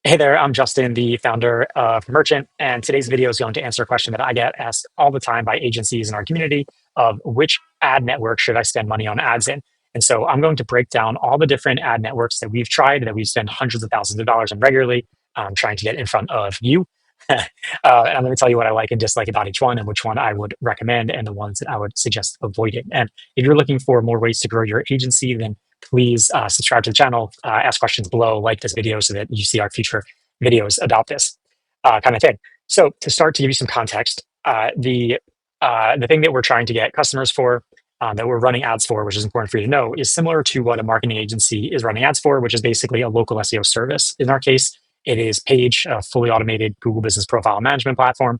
Hey there, I'm Justin, the founder of Merchant, and today's video is going to answer a question that I get asked all the time by agencies in our community of which ad network should I spend money on ads in? And so I'm going to break down all the different ad networks that we've tried, that we've spent hundreds of thousands of dollars on regularly, trying to get in front of you. And I'm going to tell you what I like and dislike about each one and which one I would recommend and the ones that I would suggest avoiding. And if you're looking for more ways to grow your agency, then please subscribe to the channel, ask questions below, like this video so that you see our future videos about this kind of thing. So to start, to give you some context, the thing that we're trying to get customers for, that we're running ads for, which is important for you to know, is similar to what a marketing agency is running ads for, which is basically a local SEO service. In our case, it is Page, a fully automated Google Business Profile Management platform.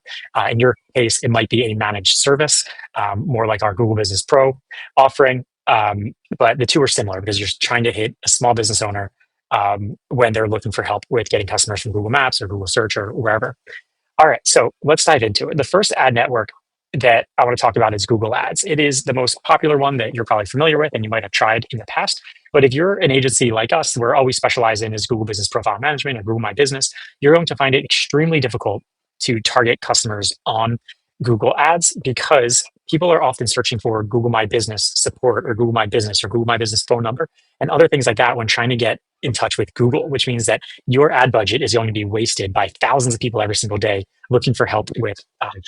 In your case, it might be a managed service, more like our Google Business Pro offering. But the two are similar because you're trying to hit a small business owner when they're looking for help with getting customers from Google Maps or Google Search or wherever. All right, so let's dive into it. The first ad network that I want to talk about is Google Ads. It is the most popular one that you're probably familiar with and you might have tried in the past. But if you're an agency like us, where all we specialize in is Google Business Profile Management or Google My Business, you're going to find it extremely difficult to target customers on Google Ads because people are often searching for Google My Business support or Google My Business or Google My Business phone number and other things like that when trying to get in touch with Google, which means that your ad budget is going to be wasted by thousands of people every single day looking for help with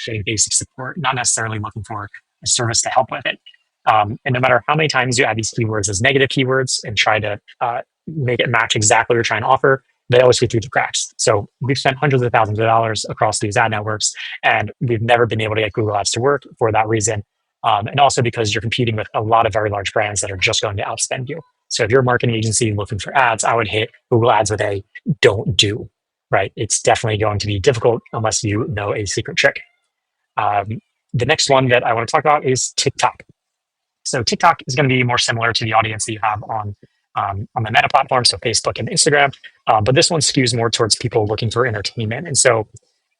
getting basic support, not necessarily looking for a service to help with it. And no matter how many times you add these keywords as negative keywords and try to make it match exactly what you're trying to offer, they always get through the cracks. So we've spent hundreds of thousands of dollars across these ad networks, and we've never been able to get Google Ads to work for that reason. And also because you're competing with a lot of very large brands that are just going to outspend you. So if you're a marketing agency looking for ads, I would hit Google Ads with a don't do, right? It's definitely going to be difficult unless you know a secret trick. The next one that I want to talk about is TikTok. So TikTok is going to be more similar to the audience that you have on the Meta platform, so Facebook and Instagram. But this one skews more towards people looking for entertainment. And so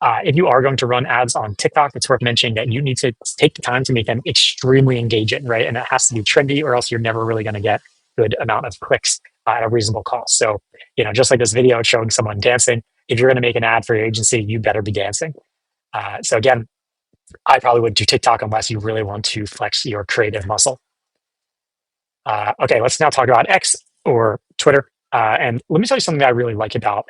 if you are going to run ads on TikTok, it's worth mentioning that you need to take the time to make them extremely engaging, right? And it has to be trendy, or else you're never really going to get good amount of clicks at a reasonable cost. So, just like this video showing someone dancing, if you're going to make an ad for your agency, you better be dancing. So again, I probably wouldn't do TikTok unless you really want to flex your creative muscle. Okay, let's now talk about X or Twitter. And let me tell you something that I really like about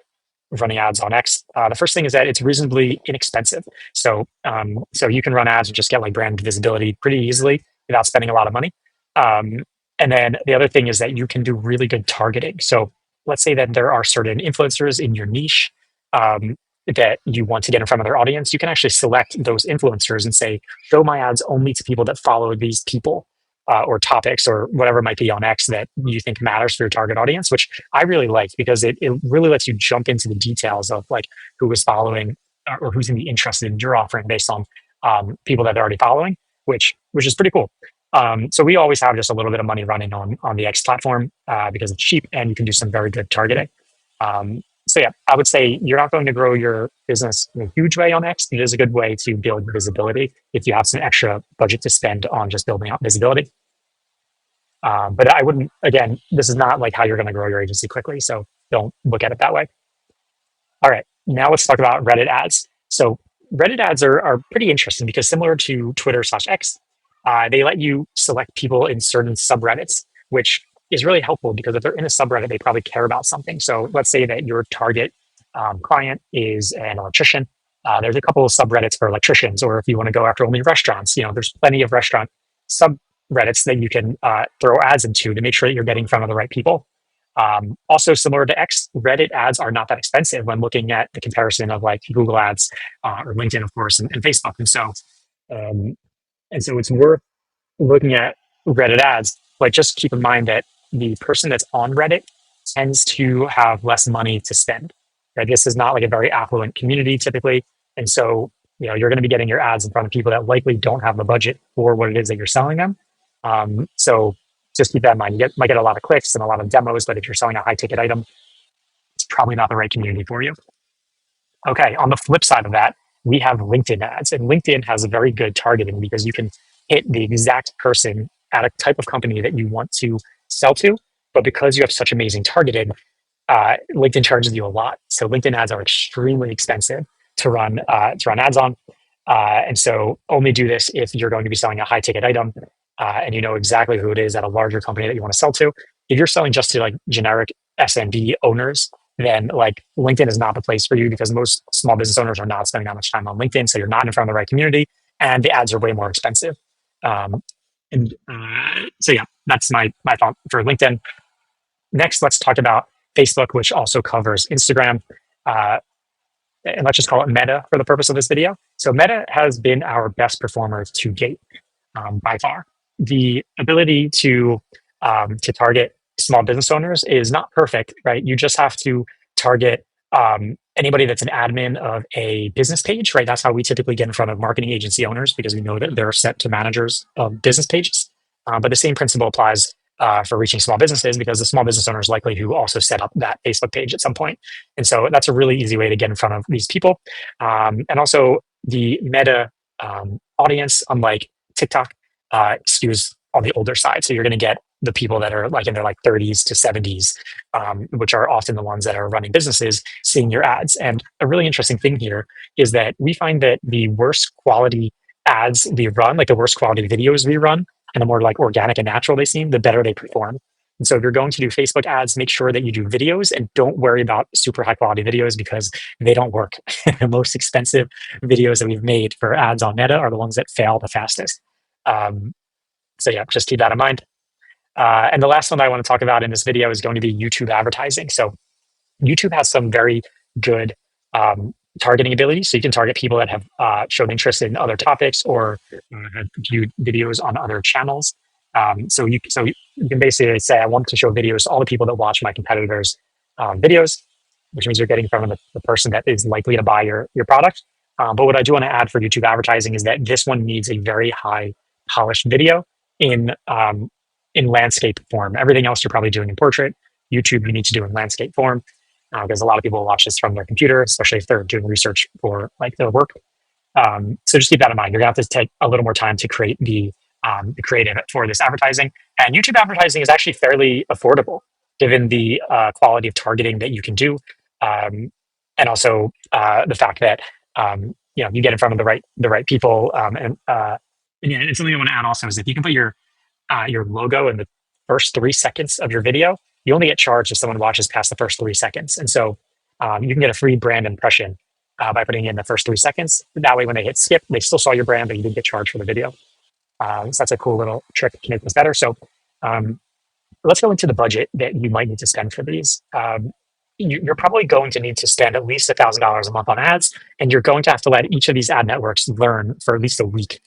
running ads on X. The first thing is that it's reasonably inexpensive. So you can run ads and just get like brand visibility pretty easily without spending a lot of money. And then the other thing is that you can do really good targeting. So let's say that there are certain influencers in your niche that you want to get in front of their audience. You can actually select those influencers and say, show my ads only to people that follow these people. Or topics or whatever it might be on X that you think matters for your target audience, which I really like because it really lets you jump into the details of like who is following or who's going to be interested in your offering based on people that they're already following, which is pretty cool. So we always have just a little bit of money running on the X platform because it's cheap and you can do some very good targeting. So yeah, I would say you're not going to grow your business in a huge way on X, but it is a good way to build visibility if you have some extra budget to spend on just building out visibility. But I wouldn't, again, this is not like how you're going to grow your agency quickly. So don't look at it that way. All right, now let's talk about Reddit ads. So Reddit ads are pretty interesting because similar to Twitter/X, they let you select people in certain subreddits, which is really helpful because if they're in a subreddit, they probably care about something. So let's say that your target client is an electrician. There's a couple of subreddits for electricians, or if you want to go after only restaurants, there's plenty of restaurant subreddits that you can throw ads into to make sure that you're getting in front of the right people. Also similar to X, Reddit ads are not that expensive when looking at the comparison of like Google ads or LinkedIn, of course, and Facebook. And so it's worth looking at Reddit ads, but just keep in mind that the person that's on Reddit tends to have less money to spend. Right? This is not like a very affluent community typically. And so, you're going to be getting your ads in front of people that likely don't have the budget for what it is that you're selling them. So just keep that in mind. You might get a lot of clicks and a lot of demos, but if you're selling a high ticket item, it's probably not the right community for you. Okay, on the flip side of that, we have LinkedIn ads, and LinkedIn has a very good targeting because you can hit the exact person at a type of company that you want to sell to. But because you have such amazing targeting, LinkedIn charges you a lot. So LinkedIn ads are extremely expensive to run ads on. And so only do this if you're going to be selling a high ticket item and you know exactly who it is at a larger company that you want to sell to. If you're selling just to like generic SMB owners, then like LinkedIn is not the place for you because most small business owners are not spending that much time on LinkedIn. So you're not in front of the right community and the ads are way more expensive. Um, so yeah, that's my thought for LinkedIn. Next, let's talk about Facebook, which also covers Instagram. Uh, and let's just call it Meta for the purpose of this video. So Meta has been our best performer to date by far. The ability to target small business owners is not perfect, right? You just have to target anybody that's an admin of a business page, right? That's how we typically get in front of marketing agency owners because we know that they're set to managers of business pages. But the same principle applies for reaching small businesses because the small business owner is likely who also set up that Facebook page at some point. And so that's a really easy way to get in front of these people. And also the Meta audience, unlike TikTok, skews on the older side. So you're going to get the people that are like in their like 30s to 70s, which are often the ones that are running businesses, seeing your ads. And a really interesting thing here is that we find that the worse quality ads we run, like the worse quality videos we run, and the more like organic and natural they seem, the better they perform. And so if you're going to do Facebook ads, make sure that you do videos and don't worry about super high quality videos because they don't work. The most expensive videos that we've made for ads on Meta are the ones that fail the fastest. So yeah, just keep that in mind. And the last one I want to talk about in this video is going to be YouTube advertising. So YouTube has some very good targeting abilities. So you can target people that have shown interest in other topics or have viewed videos on other channels. So you can basically say, I want to show videos to all the people that watch my competitors' videos, which means you're getting from the person that is likely to buy your product. But what I do want to add for YouTube advertising is that this one needs a very high polished video in landscape form. Everything else you're probably doing in portrait. YouTube you need to do in landscape form because a lot of people watch this from their computer, especially if they're doing research for like their work. So just keep that in mind. You're gonna have to take a little more time to create the creative for this advertising. And YouTube advertising is actually fairly affordable given the quality of targeting that you can do, and also the fact that you get in front of the right people. And something I want to add also is if you can put your logo in the first 3 seconds of your video, you only get charged if someone watches past the first 3 seconds. And so you can get a free brand impression by putting in the first 3 seconds. That way, when they hit skip, they still saw your brand, but you didn't get charged for the video. So that's a cool little trick to make this better. So let's go into the budget that you might need to spend for these. You're probably going to need to spend at least $1,000 a month on ads, and you're going to have to let each of these ad networks learn for at least a week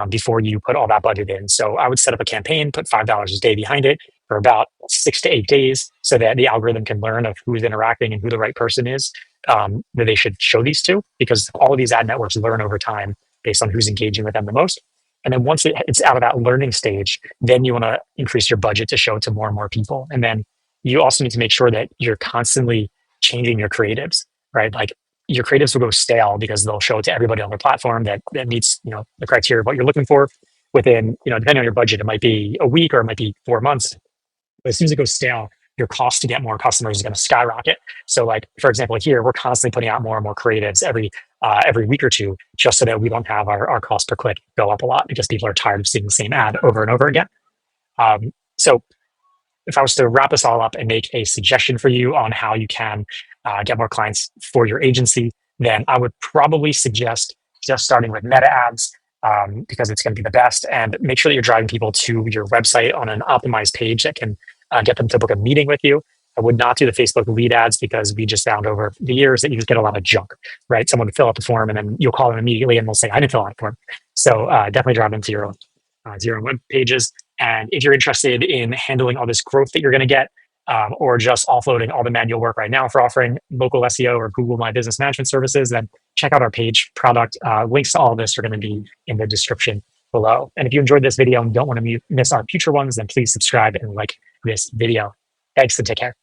before you put all that budget in. So I would set up a campaign, put $5 a day behind it for about 6 to 8 days so that the algorithm can learn of who's interacting and who the right person is that they should show these to, because all of these ad networks learn over time based on who's engaging with them the most. And then once it's out of that learning stage, then you want to increase your budget to show it to more and more people. And then you also need to make sure that you're constantly changing your creatives, right? Like your creatives will go stale because they'll show it to everybody on their platform that meets, the criteria of what you're looking for within, depending on your budget, it might be a week or it might be 4 months. But as soon as it goes stale, your cost to get more customers is going to skyrocket. So like, for example, here, we're constantly putting out more and more creatives every week or two, just so that we don't have our cost per click go up a lot because people are tired of seeing the same ad over and over again. So if I was to wrap this all up and make a suggestion for you on how you can get more clients for your agency, then I would probably suggest just starting with meta ads because it's going to be the best, and make sure that you're driving people to your website on an optimized page that can get them to book a meeting with you. I would not do the Facebook lead ads because we just found over the years that you just get a lot of junk, right? Someone would fill out the form and then you'll call them immediately and they'll say, I didn't fill out the form. So definitely drive them to your own web pages. And if you're interested in handling all this growth that you're going to get, or just offloading all the manual work right now for offering local SEO or Google My Business Management services, then check out our page product. Links to all of this are going to be in the description below. And if you enjoyed this video and don't want to miss our future ones, then please subscribe and like this video. Thanks and take care.